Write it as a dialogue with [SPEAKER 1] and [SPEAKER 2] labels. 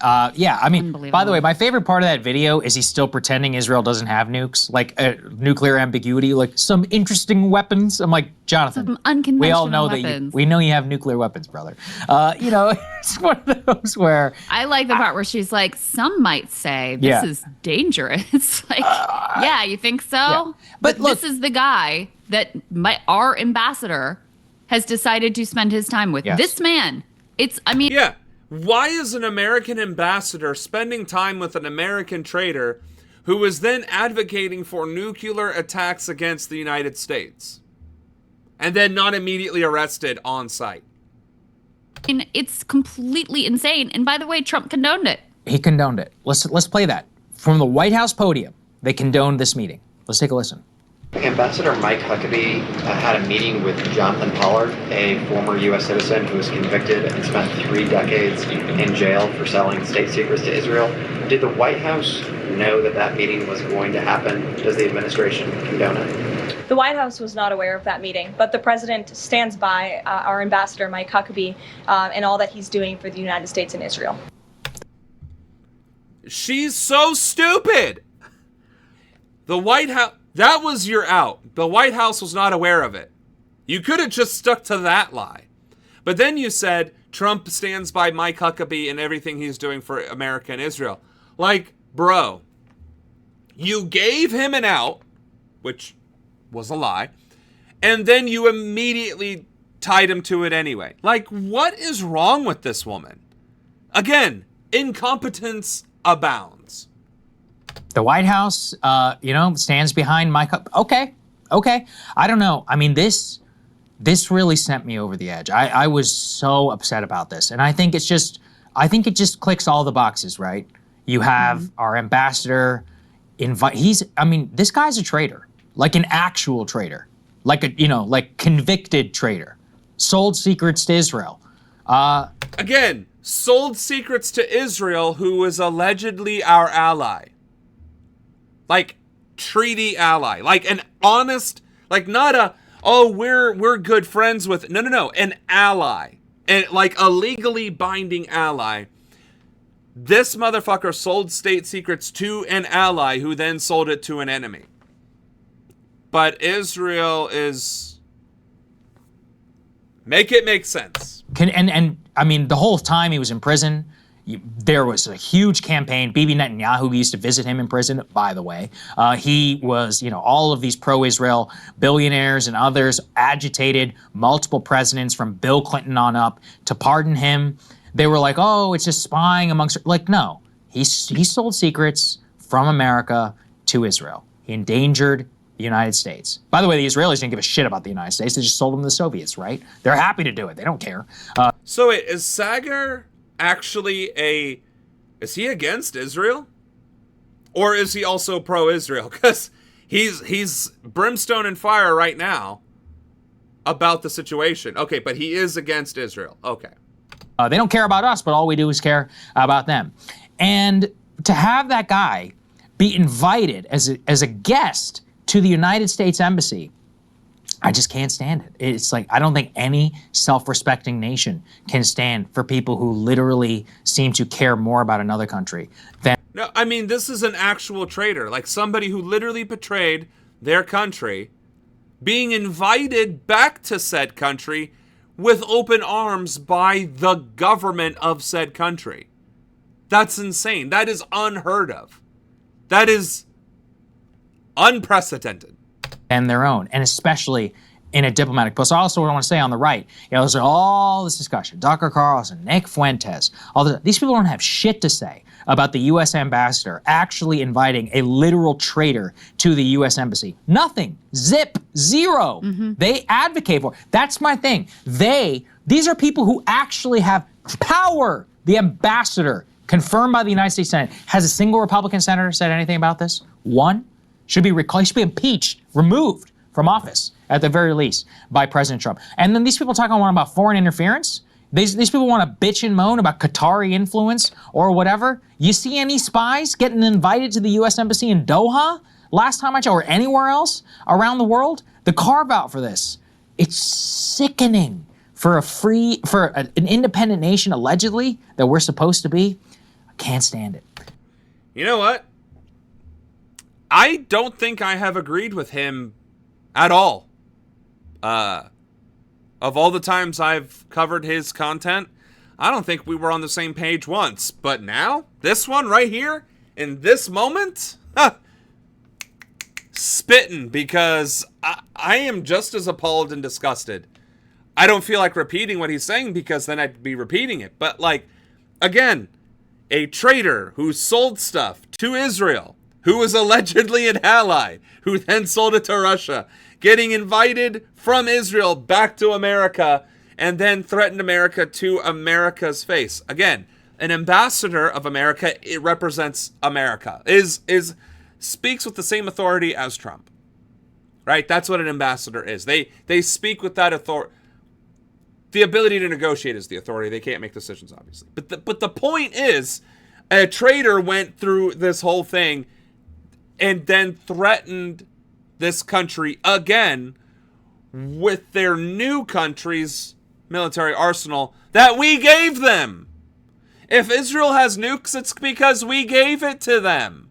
[SPEAKER 1] Yeah, I mean, by the way, my favorite part of that video is he's still pretending Israel doesn't have nukes, like nuclear ambiguity, like some interesting weapons. I'm like, Jonathan,
[SPEAKER 2] some unconventional
[SPEAKER 1] we all know
[SPEAKER 2] weapons.
[SPEAKER 1] we know you have nuclear weapons, brother. You know, it's one of those where
[SPEAKER 2] I like the part where she's like, some might say this is dangerous. Like, yeah, you think so?
[SPEAKER 1] Yeah. But look,
[SPEAKER 2] this is the guy that our ambassador has decided to spend his time with.
[SPEAKER 1] Yes.
[SPEAKER 2] This man.
[SPEAKER 3] Yeah. Why is an American ambassador spending time with an American traitor who is then advocating for nuclear attacks against the United States and then not immediately arrested on site?
[SPEAKER 2] And it's completely insane. And by the way, Trump condoned it.
[SPEAKER 1] He condoned it. Let's play that. From the White House podium, they condoned this meeting. Let's take a listen.
[SPEAKER 4] Ambassador Mike Huckabee had a meeting with Jonathan Pollard, a former U.S. citizen who was convicted and spent 3 decades in jail for selling state secrets to Israel. Did the White House know that that meeting was going to happen? Does the administration condone it?
[SPEAKER 5] The White House was not aware of that meeting, but the president stands by our ambassador, Mike Huckabee, and all that he's doing for the United States and Israel.
[SPEAKER 3] She's so stupid. The White House, that was your out. The White House was not aware of it. You could have just stuck to that lie. But then you said Trump stands by Mike Huckabee and everything he's doing for America and Israel. Like, bro, you gave him an out, which was a lie, and then you immediately tied him to it anyway. Like, what is wrong with this woman? Again, incompetence abounds.
[SPEAKER 1] The White House, stands behind Mike. Okay. I don't know. I mean, this really sent me over the edge. I was so upset about this. And I think it just clicks all the boxes, right? You have our ambassador this guy's a traitor, like an actual traitor, like convicted traitor, sold secrets to Israel.
[SPEAKER 3] Again, sold secrets to Israel, who is allegedly our ally. Like, treaty ally. Like an honest, like not a, oh, we're good friends with, no, an ally. And like a legally binding ally. This motherfucker sold state secrets to an ally who then sold it to an enemy. But Israel is, make it make sense.
[SPEAKER 1] And I mean, the whole time he was in prison, there was a huge campaign. Bibi Netanyahu used to visit him in prison, by the way. He was, all of these pro-Israel billionaires and others agitated multiple presidents from Bill Clinton on up to pardon him. They were like, oh, it's just spying amongst, like, no. He sold secrets from America to Israel. He endangered the United States. By the way, the Israelis didn't give a shit about the United States. They just sold them to the Soviets, right? They're happy to do it. They don't care.
[SPEAKER 3] So wait, is Sagar actually is he against Israel? Or is he also pro-Israel? Because he's brimstone and fire right now about the situation. Okay, but he is against Israel. Okay.
[SPEAKER 1] They don't care about us, but all we do is care about them. And to have that guy be invited as a guest to the United States Embassy, I just can't stand it. It's like, I don't think any self-respecting nation can stand for people who literally seem to care more about another country than...
[SPEAKER 3] No, I mean, this is an actual traitor. Like somebody who literally betrayed their country, being invited back to said country with open arms by the government of said country. That's insane. That is unheard of. That is unprecedented.
[SPEAKER 1] And their own, and especially in a diplomatic post. I also want to say on the right, there's all this discussion. Tucker Carlson, Nick Fuentes, these people don't have shit to say about the U.S. ambassador actually inviting a literal traitor to the U.S. embassy. Nothing. Zip. Zero. Mm-hmm. They advocate for it. That's my thing. These are people who actually have power. The ambassador, confirmed by the United States Senate. Has a single Republican senator said anything about this? One? Should be impeached, removed from office, at the very least, by President Trump. And then these people talking about foreign interference. These people want to bitch and moan about Qatari influence or whatever. You see any spies getting invited to the U.S. Embassy in Doha last time I checked, or anywhere else around the world? The carve out for this, it's sickening for an independent nation, allegedly, that we're supposed to be. Can't stand it.
[SPEAKER 3] You know what? I don't think I have agreed with him at all. Of all the times I've covered his content, I don't think we were on the same page once. But now, this one right here, in this moment, spitting, because I am just as appalled and disgusted. I don't feel like repeating what he's saying because then I'd be repeating it. But like, again, a traitor who sold stuff to Israel, who was allegedly an ally, who then sold it to Russia, getting invited from Israel back to America, and then threatened America to America's face. Again, an ambassador of America, it represents America, speaks with the same authority as Trump. Right? That's what an ambassador is. They speak with that authority. The ability to negotiate is the authority. They can't make decisions, obviously. But the point is, a traitor went through this whole thing and then threatened this country again with their new country's military arsenal that we gave them. If Israel has nukes, it's because we gave it to them.